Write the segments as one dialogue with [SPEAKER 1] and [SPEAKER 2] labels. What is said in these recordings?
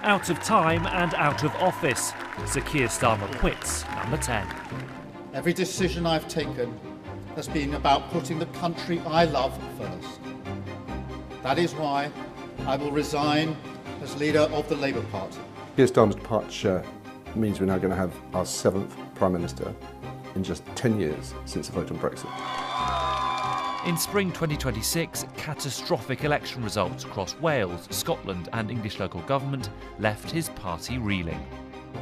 [SPEAKER 1] Out of time and out of office, Sir Keir Starmer quits number 10.
[SPEAKER 2] Every decision I've taken has been about putting the country I love first. That is why I will resign as leader of the Labour Party.
[SPEAKER 3] Keir Starmer's departure means we're now going to have our 7th Prime Minister in just 10 years since the vote on Brexit.
[SPEAKER 1] In spring 2026, catastrophic election results across Wales, Scotland and English local government left his party reeling.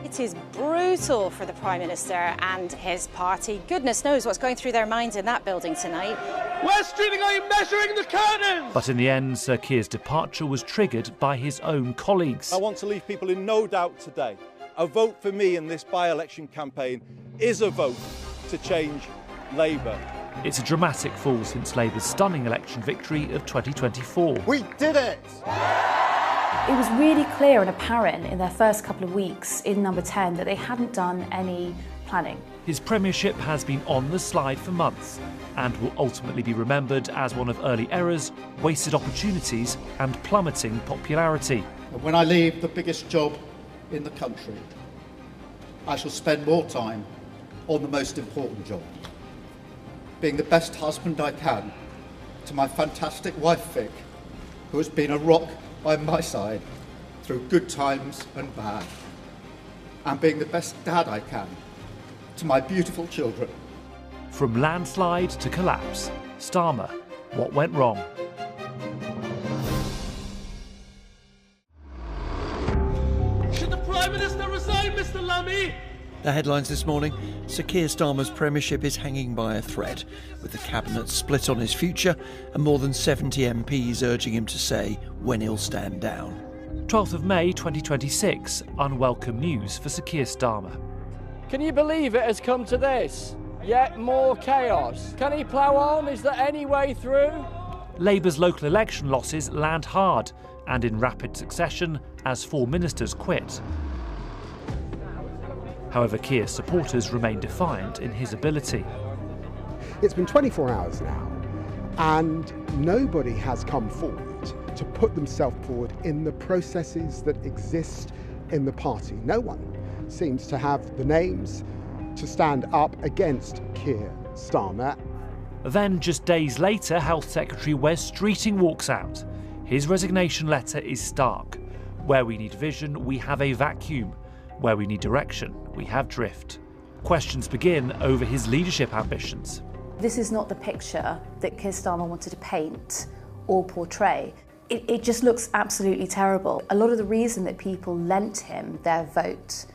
[SPEAKER 4] It is brutal for the Prime Minister and his party. Goodness knows what's going through their minds in that building tonight.
[SPEAKER 5] Where's Streeting? Are you measuring the curtains?
[SPEAKER 1] But in the end, Sir Keir's departure was triggered by his own colleagues.
[SPEAKER 5] I want to leave people in no doubt today. A vote for me in this by-election campaign is a vote to change Labour.
[SPEAKER 1] It's a dramatic fall since Labour's stunning election victory of 2024.
[SPEAKER 2] We did it!
[SPEAKER 6] It was really clear and apparent in their first couple of weeks in number 10 that they hadn't done any planning.
[SPEAKER 1] His premiership has been on the slide for months and will ultimately be remembered as one of early errors, wasted opportunities and plummeting popularity.
[SPEAKER 2] And when I leave the biggest job in the country, I shall spend more time on the most important job. Being the best husband I can to my fantastic wife Vic, who has been a rock by my side through good times and bad, and being the best dad I can to my beautiful children.
[SPEAKER 1] From landslide to collapse, Starmer, what went wrong?
[SPEAKER 5] Should the Prime Minister resign, Mr Lammy?
[SPEAKER 7] The headlines this morning: Sir Keir Starmer's premiership is hanging by a thread, with the cabinet split on his future and more than 70 MPs urging him to say when he'll stand down.
[SPEAKER 1] 12th of May 2026, unwelcome news for Sir Keir Starmer.
[SPEAKER 8] Can you believe it has come to this? Yet more chaos. Can he plough on? Is there any way through?
[SPEAKER 1] Labour's local election losses land hard and in rapid succession as 4 ministers quit. However, Keir's supporters remain defiant in his ability.
[SPEAKER 9] It's been 24 hours now, and nobody has come forward to put themselves forward in the processes that exist in the party. No one seems to have the names to stand up against Keir Starmer.
[SPEAKER 1] Then, just days later, Health Secretary Wes Streeting walks out. His resignation letter is stark. Where we need vision, we have a vacuum. Where we need direction, we have drift. Questions begin over his leadership ambitions.
[SPEAKER 6] This is not the picture that Keir Starmer wanted to paint or portray. It just looks absolutely terrible. A lot of the reason that people lent him their vote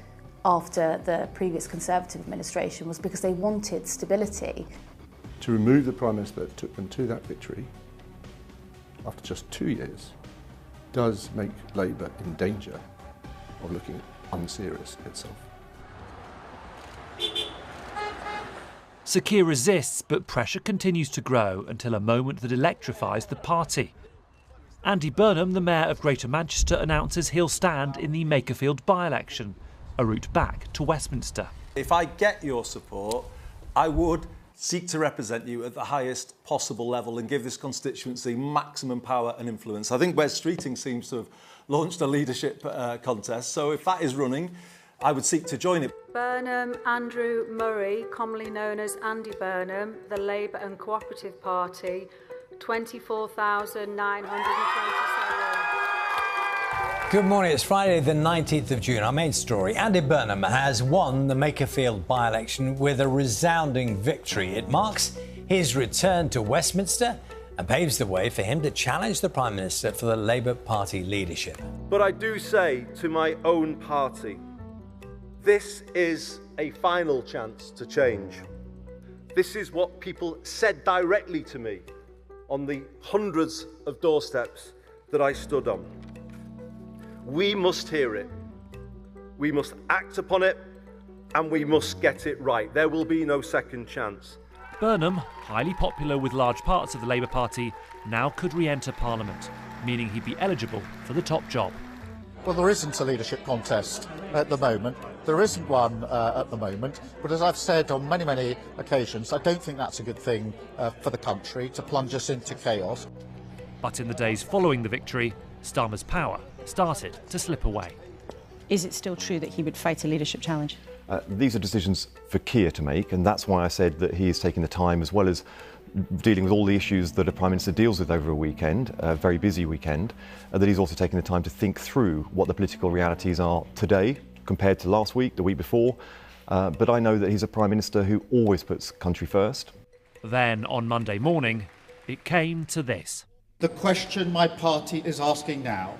[SPEAKER 6] after the previous Conservative administration was because they wanted stability.
[SPEAKER 3] To remove the Prime Minister that took them to that victory after just 2 years does make Labour in danger of looking unserious itself.
[SPEAKER 1] Sir Keir resists, but pressure continues to grow until a moment that electrifies the party. Andy Burnham, the Mayor of Greater Manchester, announces he'll stand in the Makerfield by-election, a route back to Westminster.
[SPEAKER 5] If I get your support, I would seek to represent you at the highest possible level and give this constituency maximum power and influence. I think Wes Streeting seems to have launched a leadership contest, so if that is running, I would seek to join it.
[SPEAKER 10] Burnham Andrew Murray, commonly known as Andy Burnham, the Labour and Cooperative Party, 24,927.
[SPEAKER 11] Good morning, it's Friday the 19th of June. Our main story: Andy Burnham has won the Makerfield by-election with a resounding victory. It marks his return to Westminster and paves the way for him to challenge the Prime Minister for the Labour Party leadership.
[SPEAKER 5] But I do say to my own party, this is a final chance to change. This is what people said directly to me on the hundreds of doorsteps that I stood on. We must hear it, we must act upon it, and we must get it right. There will be no second chance.
[SPEAKER 1] Burnham, highly popular with large parts of the Labour Party, now could re-enter Parliament, meaning he'd be eligible for the top job.
[SPEAKER 2] Well, there isn't a leadership contest at the moment. There isn't one at the moment. But as I've said on many, many occasions, I don't think that's a good thing for the country, to plunge us into chaos.
[SPEAKER 1] But in the days following the victory, Starmer's power started to slip away.
[SPEAKER 4] Is it still true that he would fight a leadership challenge?
[SPEAKER 12] These are decisions for Keir to make, and that's why I said that he is taking the time, as well as dealing with all the issues that a Prime Minister deals with over a weekend, a very busy weekend, that he's also taking the time to think through what the political realities are today compared to last week, the week before. But I know that he's a Prime Minister who always puts country first.
[SPEAKER 1] Then, on Monday morning, it came to this.
[SPEAKER 2] The question my party is asking now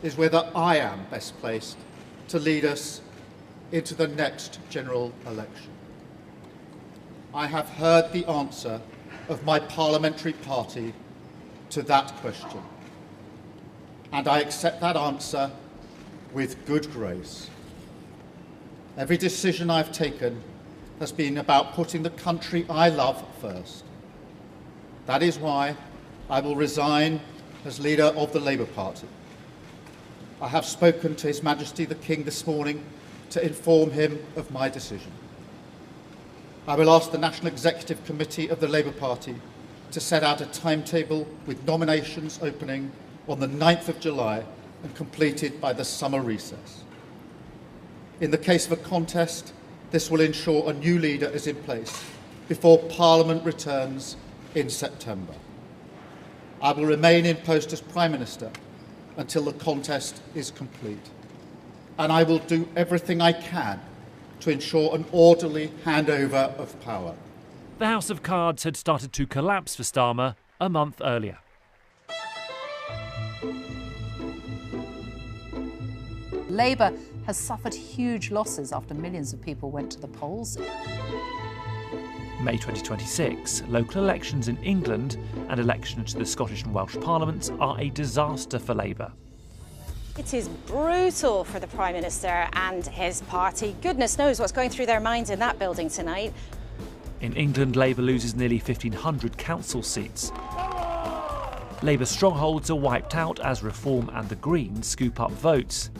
[SPEAKER 2] is whether I am best placed to lead us into the next general election. I have heard the answer of my parliamentary party to that question, and I accept that answer with good grace. Every decision I've taken has been about putting the country I love first. That is why I will resign as leader of the Labour Party. I have spoken to His Majesty the King this morning to inform him of my decision. I will ask the National Executive Committee of the Labour Party to set out a timetable with nominations opening on the 9th of July and completed by the summer recess. In the case of a contest, this will ensure a new leader is in place before Parliament returns in September. I will remain in post as Prime Minister until the contest is complete, and I will do everything I can to ensure an orderly handover of power.
[SPEAKER 1] The House of Cards had started to collapse for Starmer a month earlier.
[SPEAKER 13] Labour has suffered huge losses after millions of people went to the polls.
[SPEAKER 1] May 2026, local elections in England and elections to the Scottish and Welsh Parliaments are a disaster for Labour.
[SPEAKER 4] It is brutal for the Prime Minister and his party. Goodness knows what's going through their minds in that building tonight.
[SPEAKER 1] In England, Labour loses nearly 1,500 council seats. Labour strongholds are wiped out as Reform and the Greens scoop up votes.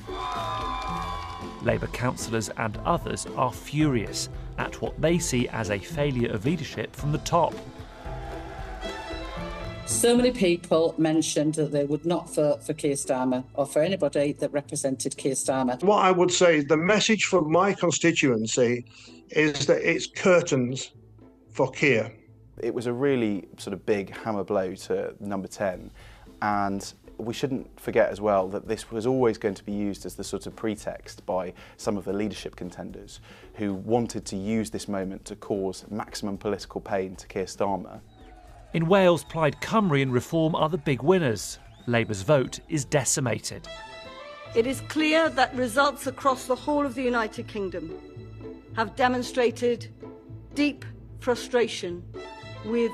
[SPEAKER 1] Labour councillors and others are furious at what they see as a failure of leadership from the top.
[SPEAKER 14] So many people mentioned that they would not vote for Keir Starmer or for anybody that represented Keir Starmer.
[SPEAKER 15] What I would say is the message from my constituency is that it's curtains for Keir.
[SPEAKER 16] It was a really sort of big hammer blow to number 10, and we shouldn't forget as well that this was always going to be used as the sort of pretext by some of the leadership contenders who wanted to use this moment to cause maximum political pain to Keir Starmer.
[SPEAKER 1] In Wales, Plaid Cymru and Reform are the big winners. Labour's vote is decimated.
[SPEAKER 17] It is clear that results across the whole of the United Kingdom have demonstrated deep frustration with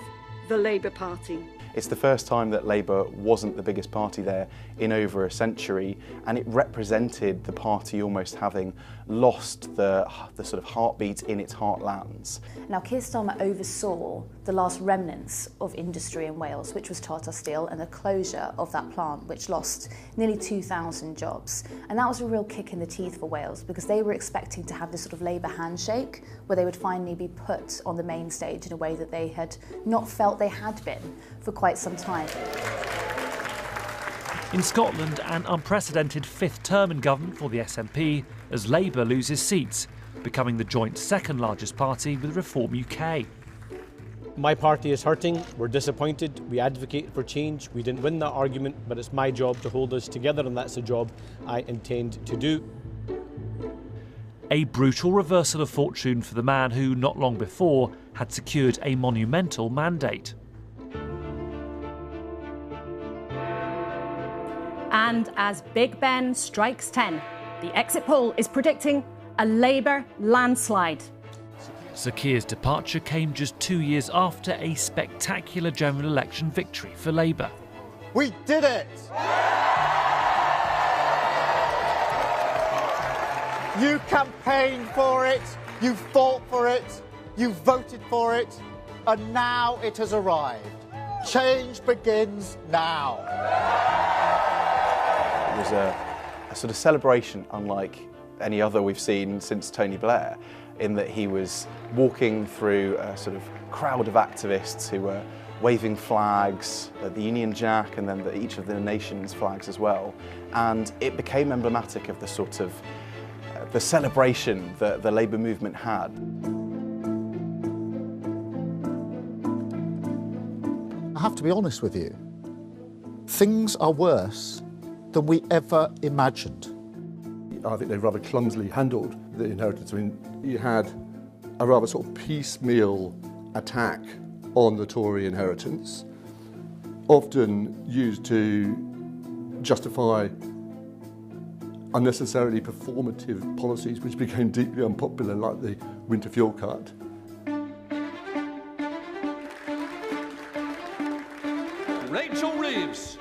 [SPEAKER 17] the Labour Party.
[SPEAKER 16] It's the first time that Labour wasn't the biggest party there in over a century, and it represented the party almost having lost the sort of heartbeat in its heartlands.
[SPEAKER 6] Now, Keir Starmer oversaw the last remnants of industry in Wales, which was Tata Steel, and the closure of that plant, which lost nearly 2,000 jobs. And that was a real kick in the teeth for Wales, because they were expecting to have this sort of Labour handshake, where they would finally be put on the main stage in a way that they had not felt they had been for quite some time.
[SPEAKER 1] In Scotland, an unprecedented fifth term in government for the SNP as Labour loses seats, becoming the joint second largest party with Reform UK.
[SPEAKER 18] My party is hurting, we're disappointed, we advocate for change. We didn't win that argument, but it's my job to hold us together, and that's a job I intend to do.
[SPEAKER 1] A brutal reversal of fortune for the man who, not long before, had secured a monumental mandate.
[SPEAKER 4] And as Big Ben strikes 10, the exit poll is predicting a Labour landslide.
[SPEAKER 1] Sir Keir's departure came just 2 years after a spectacular general election victory for Labour.
[SPEAKER 19] We did it! You campaigned for it, you fought for it, you voted for it, and now it has arrived. Change begins now.
[SPEAKER 16] It was a sort of celebration unlike any other we've seen since Tony Blair. in that he was walking through a sort of crowd of activists who were waving flags, the Union Jack and then each of the nation's flags as well. And it became emblematic of the sort of the celebration that the Labour movement had.
[SPEAKER 2] I have to be honest with you, things are worse than we ever imagined.
[SPEAKER 3] I think they rather clumsily handled the inheritance. I mean, you had a rather sort of piecemeal attack on the Tory inheritance, often used to justify unnecessarily performative policies which became deeply unpopular, like the winter fuel cut.
[SPEAKER 1] Rachel Reeves.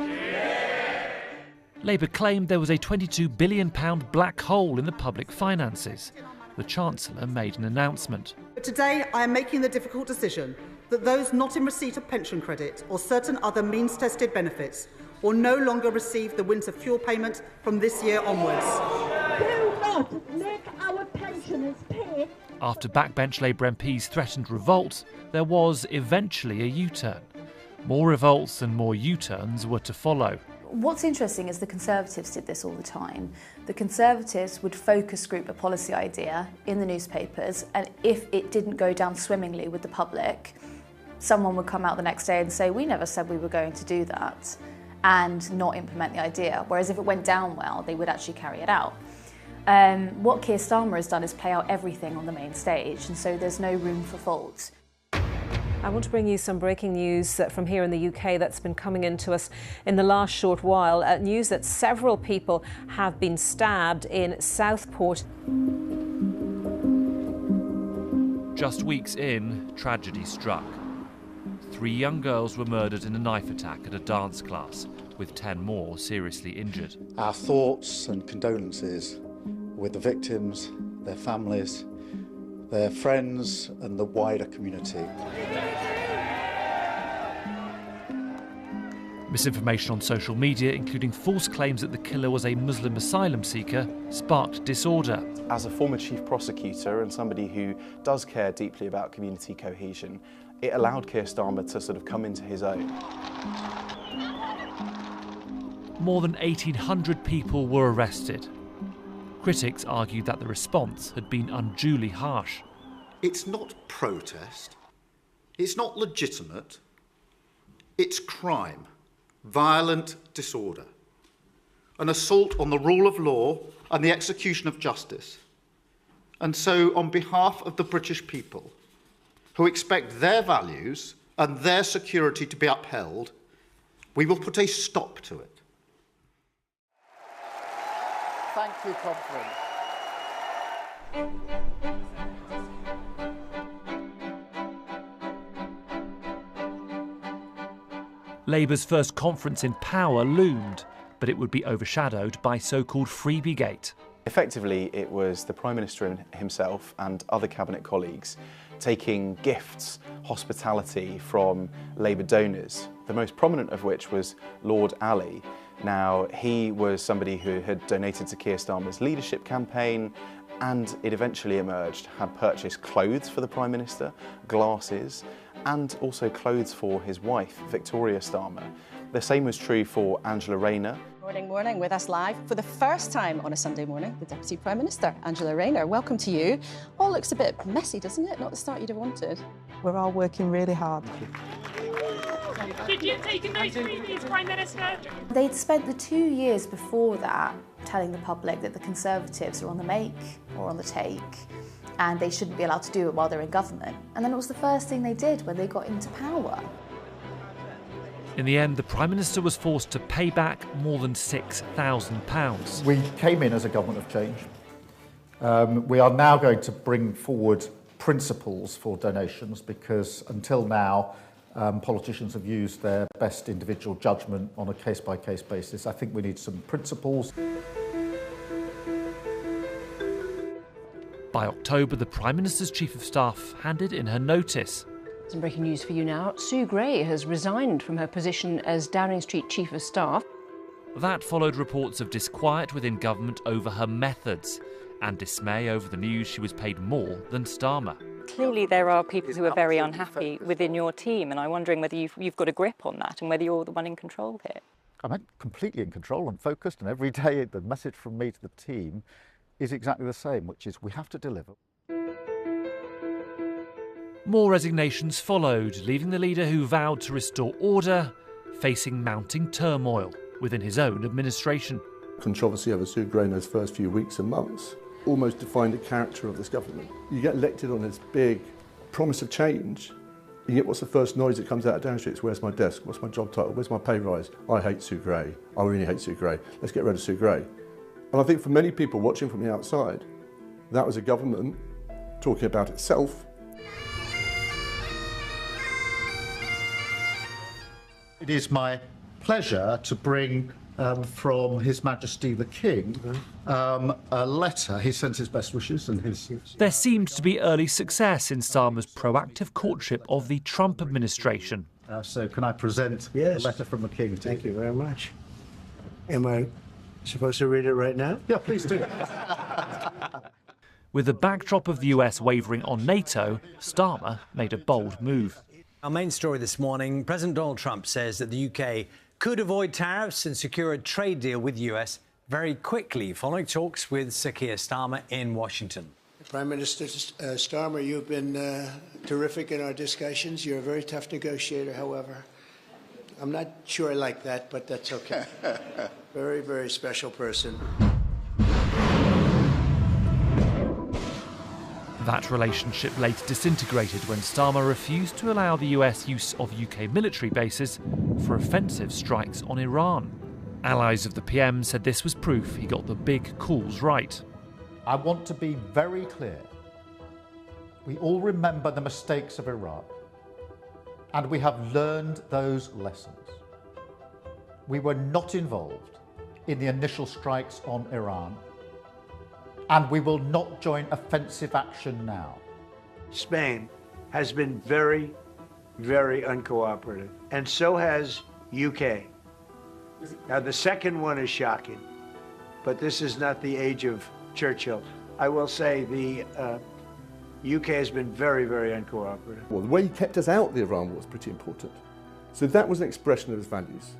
[SPEAKER 1] Labour claimed there was a £22 billion black hole in the public finances. The Chancellor made an announcement.
[SPEAKER 20] But today I am making the difficult decision that those not in receipt of pension credit or certain other means-tested benefits will no longer receive the winter fuel payment from this year onwards.
[SPEAKER 17] Do not make our pensioners pay.
[SPEAKER 1] After backbench Labour MPs threatened revolt, there was eventually a U-turn. More revolts and more U-turns were to follow.
[SPEAKER 6] What's interesting is the Conservatives did this all the time. The Conservatives would focus group a policy idea in the newspapers, and if it didn't go down swimmingly with the public, someone would come out the next day and say, we never said we were going to do that, and not implement the idea. Whereas if it went down well, they would actually carry it out. What Keir Starmer has done is play out everything on the main stage, and so there's no room for fault.
[SPEAKER 21] I want to bring you some breaking news from here in the UK that's been coming into us in the last short while. News that several people have been stabbed in Southport.
[SPEAKER 1] Just weeks in, tragedy struck. 3 young girls were murdered in a knife attack at a dance class, with 10 more seriously injured.
[SPEAKER 2] Our thoughts and condolences with the victims, their families, their friends and the wider community.
[SPEAKER 1] Misinformation on social media, including false claims that the killer was a Muslim asylum seeker, sparked disorder.
[SPEAKER 16] As a former chief prosecutor and somebody who does care deeply about community cohesion, it allowed Keir Starmer to sort of come into his own.
[SPEAKER 1] More than 1,800 people were arrested. Critics argued that the response had been unduly harsh.
[SPEAKER 2] It's not protest, it's not legitimate, it's crime, violent disorder, an assault on the rule of law and the execution of justice. And so, on behalf of the British people, who expect their values and their security to be upheld, we will put a stop to it.
[SPEAKER 19] Thank you, Conference.
[SPEAKER 1] Labour's first conference in power loomed, but it would be overshadowed by so-called Freebiegate.
[SPEAKER 16] Effectively, it was the Prime Minister himself and other cabinet colleagues taking gifts, hospitality from Labour donors, the most prominent of which was Lord Ali. Now, he was somebody who had donated to Keir Starmer's leadership campaign, and it eventually emerged, had purchased clothes for the Prime Minister, glasses, and also clothes for his wife, Victoria Starmer. The same was true for Angela Rayner.
[SPEAKER 4] Morning, with us live for the first time on a Sunday morning, the Deputy Prime Minister, Angela Rayner. Welcome to you. All looks a bit messy, doesn't it? Not the start you'd have wanted.
[SPEAKER 22] We're all working really hard.
[SPEAKER 23] Did you take a nice freebies, Prime Minister?
[SPEAKER 6] They'd spent the 2 years before that telling the public that the Conservatives are on the make or on the take, and they shouldn't be allowed to do it while they're in government. And then it was the first thing they did when they got into power.
[SPEAKER 1] In the end, the Prime Minister was forced to pay back more than £6,000.
[SPEAKER 2] We came in as a government of change. We are now going to bring forward principles for donations, because until now, politicians have used their best individual judgment on a case-by-case basis. I think we need some principles.
[SPEAKER 1] By October, the Prime Minister's Chief of Staff handed in her notice.
[SPEAKER 23] Some breaking news for you now. Sue Gray has resigned from her position as Downing Street Chief of Staff.
[SPEAKER 1] That followed reports of disquiet within government over her methods. and dismay over the news she was paid more than Starmer.
[SPEAKER 7] Clearly there are people who are very unhappy within your team, and I'm wondering whether you've got a grip on that and whether you're the one in control here.
[SPEAKER 8] I'm completely in control and focused, and every day the message from me to the team is exactly the same, which is we have to deliver.
[SPEAKER 1] More resignations followed, leaving the leader who vowed to restore order facing mounting turmoil within his own administration.
[SPEAKER 3] Controversy over Sue Gray in those first few weeks and months almost defined the character of this government. You get elected on this big promise of change, and yet what's the first noise that comes out of Downing Street? It's where's my desk? What's my job title? Where's my pay rise? I hate Sue Gray. I really hate Sue Gray. Let's get rid of Sue Gray. And I think for many people watching from the outside, that was a government talking about itself.
[SPEAKER 2] It is my pleasure to bring from His Majesty the King a letter. He sends his best wishes and his...
[SPEAKER 1] There seemed to be early success in Starmer's proactive courtship of the Trump administration.
[SPEAKER 2] So can I present a letter from the King?
[SPEAKER 9] Thank you very much. Am I supposed to read it right now?
[SPEAKER 2] Yeah, please do.
[SPEAKER 1] With the backdrop of the US wavering on NATO, Starmer made a bold move.
[SPEAKER 11] Our main story this morning, President Donald Trump says that the UK could avoid tariffs and secure a trade deal with the US very quickly, following talks with Sir Keir Starmer in Washington.
[SPEAKER 9] Prime Minister Starmer, you've been terrific in our discussions. You're a very tough negotiator, however. I'm not sure I like that, but that's okay. Very, very special person.
[SPEAKER 1] That relationship later disintegrated when Starmer refused to allow the US use of UK military bases for offensive strikes on Iran. Allies of the PM said this was proof he got the big calls right.
[SPEAKER 2] I want to be very clear. We all remember the mistakes of Iraq, and we have learned those lessons. We were not involved in the initial strikes on Iran, and we will not join offensive action now.
[SPEAKER 9] Spain has been very, very uncooperative, and so has UK. Now, the second one is shocking, but this is not the age of Churchill. I will say the UK has been very, very uncooperative.
[SPEAKER 3] Well, the way he kept us out of the Iran war was pretty important. So that was an expression of his values.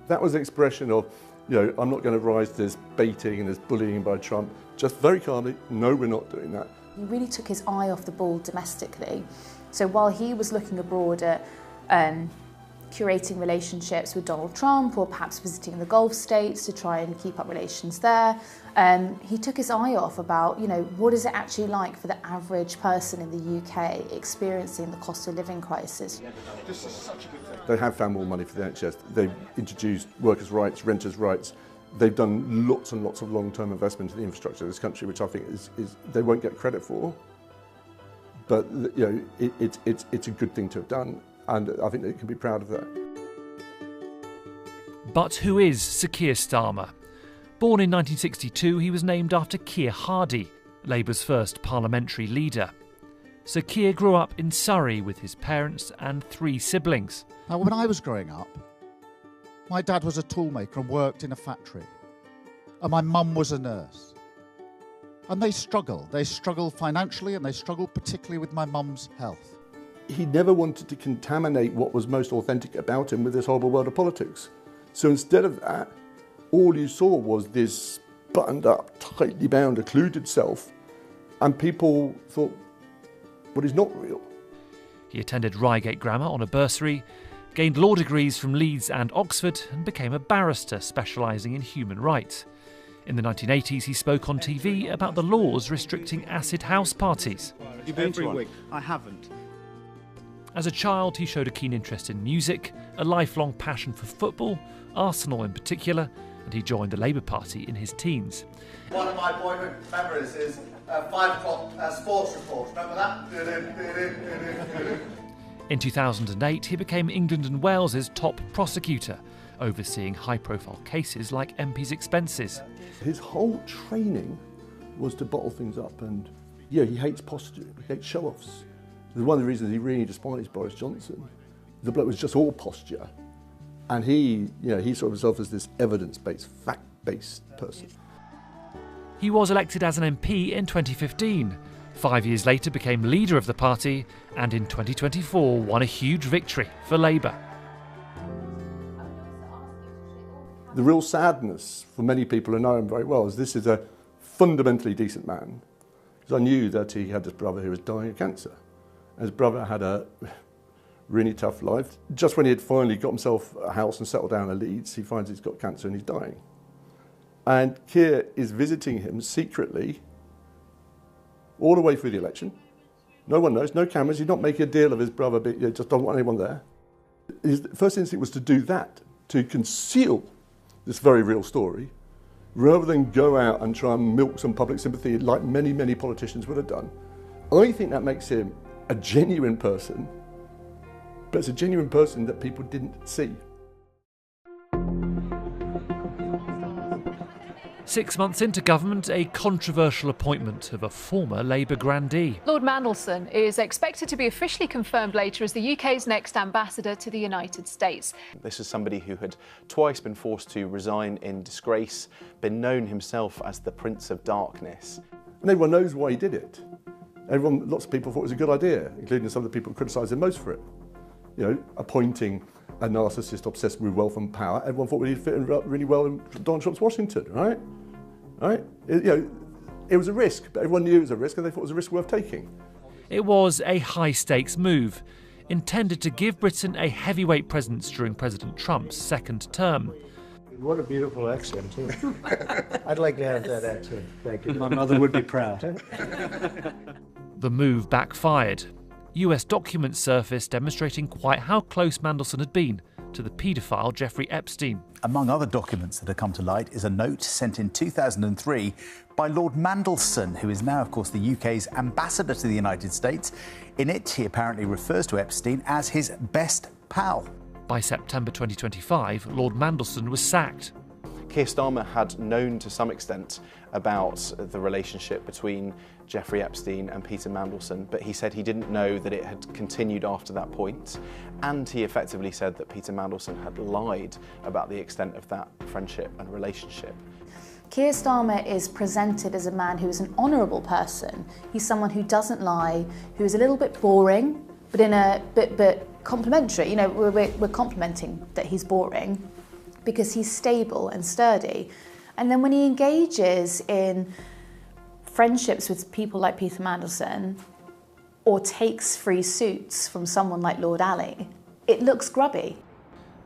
[SPEAKER 3] That was an expression of, I'm not going to rise to this baiting and this bullying by Trump. Just very calmly, no, we're not doing that.
[SPEAKER 6] He really took his eye off the ball domestically. So while he was looking abroad at curating relationships with Donald Trump or perhaps visiting the Gulf states to try and keep up relations there, he took his eye off about, what is it actually like for the average person in the UK experiencing the cost of living crisis.
[SPEAKER 2] This is such a good thing.
[SPEAKER 3] They have found more money for the NHS. They've introduced workers' rights, renters' rights. They've done lots and lots of long-term investment in the infrastructure of this country, which I think is they won't get credit for. But it's a good thing to have done, and I think they can be proud of that.
[SPEAKER 1] But who is Sir Keir Starmer? Born in 1962, he was named after Keir Hardie, Labour's first parliamentary leader. Sir Keir grew up in Surrey with his parents and 3 siblings.
[SPEAKER 2] Now, when I was growing up, my dad was a toolmaker and worked in a factory, and my mum was a nurse. And they struggled. They struggled financially, and they struggled particularly with my mum's health.
[SPEAKER 3] He never wanted to contaminate what was most authentic about him with this horrible world of politics. So instead of that, all you saw was this buttoned up, tightly bound, occluded self, and people thought, well, he's not real.
[SPEAKER 1] He attended Reigate Grammar on a bursary, gained law degrees from Leeds and Oxford, and became a barrister specialising in human rights. In the 1980s, he spoke on TV about the laws restricting acid house parties.
[SPEAKER 2] You've been to one? I haven't.
[SPEAKER 1] As a child, he showed a keen interest in music, a lifelong passion for football, Arsenal in particular, and he joined the Labour Party in his teens.
[SPEAKER 2] One of my boyhood memories is 5 o'clock sports report. Remember that?
[SPEAKER 1] In 2008, he became England and Wales's top prosecutor, overseeing high-profile cases like MP's expenses.
[SPEAKER 3] His whole training was to bottle things up, and he hates posture, he hates show-offs. One of the reasons he really despised Boris Johnson, the bloke was just all posture, and he saw himself as this evidence-based, fact-based person.
[SPEAKER 1] He was elected as an MP in 2015. 5 years later became leader of the party, and in 2024 won a huge victory for Labour.
[SPEAKER 3] The real sadness for many people who know him very well is this is a fundamentally decent man. Because I knew that he had this brother who was dying of cancer. And his brother had a really tough life. Just when he had finally got himself a house and settled down in Leeds, he finds he's got cancer and he's dying. And Keir is visiting him secretly all the way through the election. No one knows, no cameras, he's not making a deal of his brother, but he just doesn't want anyone there. His first instinct was to do that, to conceal this very real story, rather than go out and try and milk some public sympathy like many, many politicians would have done. I think that makes him a genuine person, but it's a genuine person that people didn't see.
[SPEAKER 1] 6 months into government, a controversial appointment of a former Labour grandee.
[SPEAKER 5] Lord Mandelson is expected to be officially confirmed later as the UK's next ambassador to the United States.
[SPEAKER 16] This is somebody who had twice been forced to resign in disgrace, been known himself as the Prince of Darkness.
[SPEAKER 3] And everyone knows why he did it. Lots of people thought it was a good idea, including some of the people who criticised him most for it. You know, appointing a narcissist obsessed with wealth and power. Everyone thought he'd fit in really well in Donald Trump's Washington, right? Right? It was a risk, but everyone knew it was a risk and they thought it was a risk worth taking.
[SPEAKER 1] It was a high-stakes move, intended to give Britain a heavyweight presence during President Trump's second term.
[SPEAKER 9] What a beautiful accent, too. I'd like to have that accent. Thank you.
[SPEAKER 10] My mother would be proud.
[SPEAKER 1] The move backfired. US documents surfaced demonstrating quite how close Mandelson had been to the paedophile Jeffrey Epstein.
[SPEAKER 12] Among other documents that have come to light is a note sent in 2003 by Lord Mandelson, who is now, of course, the UK's ambassador to the United States. In it, he apparently refers to Epstein as his best pal.
[SPEAKER 1] By September 2025, Lord Mandelson was sacked.
[SPEAKER 16] Keir Starmer had known to some extent about the relationship between Jeffrey Epstein and Peter Mandelson, but he said he didn't know that it had continued after that point, and he effectively said that Peter Mandelson had lied about the extent of that friendship and relationship.
[SPEAKER 6] Keir Starmer is presented as a man who is an honourable person. He's someone who doesn't lie, who is a little bit boring, but in a but complimentary. You know, we're complimenting that he's boring because he's stable and sturdy. And then when he engages in friendships with people like Peter Mandelson or takes free suits from someone like Lord Ali, it looks grubby.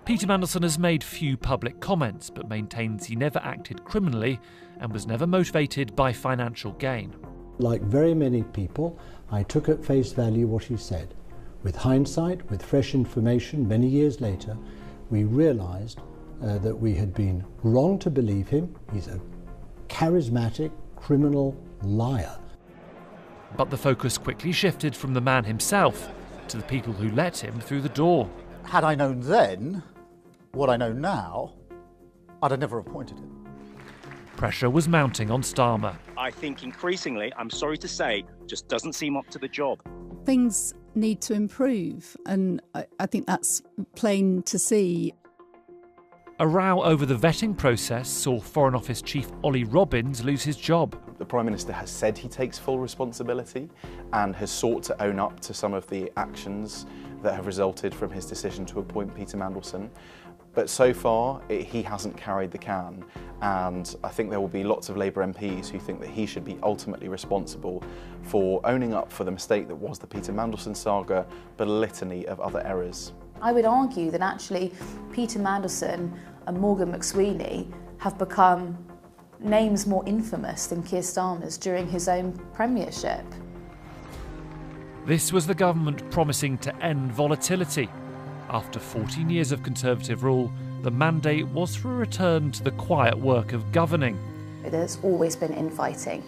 [SPEAKER 1] Peter Mandelson has made few public comments, but maintains he never acted criminally and was never motivated by financial gain.
[SPEAKER 10] Like very many people, I took at face value what he said. With hindsight, with fresh information, many years later, we realised that we had been wrong to believe him. He's a charismatic criminal liar.
[SPEAKER 1] But the focus quickly shifted from the man himself to the people who let him through the door.
[SPEAKER 12] Had I known then what I know now, I'd have never appointed him.
[SPEAKER 1] Pressure was mounting on Starmer.
[SPEAKER 24] I think increasingly, I'm sorry to say, just doesn't seem up to the job.
[SPEAKER 25] Things need to improve, and I think that's plain to see.
[SPEAKER 1] A row over the vetting process saw Foreign Office Chief Ollie Robbins lose his job.
[SPEAKER 16] The Prime Minister has said he takes full responsibility and has sought to own up to some of the actions that have resulted from his decision to appoint Peter Mandelson. But so far, he hasn't carried the can, and I think there will be lots of Labour MPs who think that he should be ultimately responsible for owning up for the mistake that was the Peter Mandelson saga, but a litany of other errors.
[SPEAKER 6] I would argue that actually Peter Mandelson and Morgan McSweeney have become names more infamous than Keir Starmer's during his own premiership.
[SPEAKER 1] This was the government promising to end volatility. After 14 years of Conservative rule, the mandate was for a return to the quiet work of governing.
[SPEAKER 6] There's always been infighting.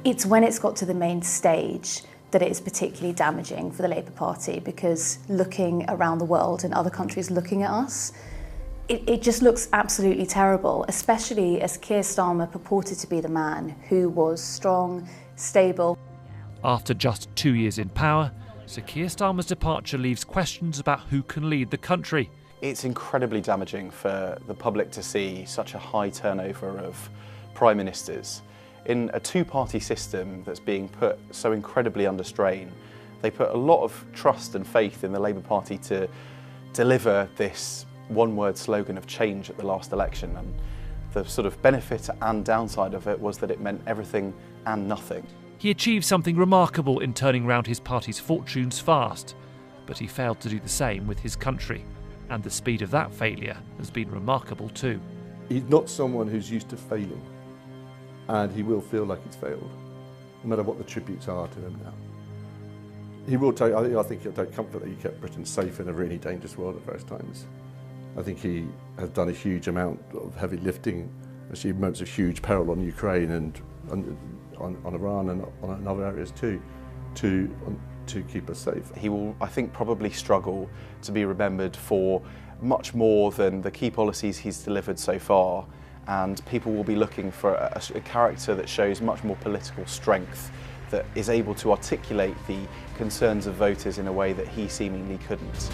[SPEAKER 6] It's when it's got to the main stage that it is particularly damaging for the Labour Party, because looking around the world and other countries looking at us, it just looks absolutely terrible, especially as Keir Starmer purported to be the man who was strong, stable.
[SPEAKER 1] After just 2 years in power, Sir Keir Starmer's departure leaves questions about who can lead the country.
[SPEAKER 16] It's incredibly damaging for the public to see such a high turnover of Prime Ministers. In a two-party system that's being put so incredibly under strain, they put a lot of trust and faith in the Labour Party to deliver this one-word slogan of change at the last election. And the sort of benefit and downside of it was that it meant everything and nothing.
[SPEAKER 1] He achieved something remarkable in turning round his party's fortunes fast, but he failed to do the same with his country, and the speed of that failure has been remarkable too.
[SPEAKER 3] He's not someone who's used to failing, and he will feel like he's failed, no matter what the tributes are to him now. He will take, I think he'll take comfort that he kept Britain safe in a really dangerous world at various times. I think he has done a huge amount of heavy lifting, achieved moments of huge peril on Ukraine and on Iran and on other areas too, to keep us safe.
[SPEAKER 16] He will, I think, probably struggle to be remembered for much more than the key policies he's delivered so far, and people will be looking for a character that shows much more political strength, that is able to articulate the concerns of voters in a way that he seemingly couldn't.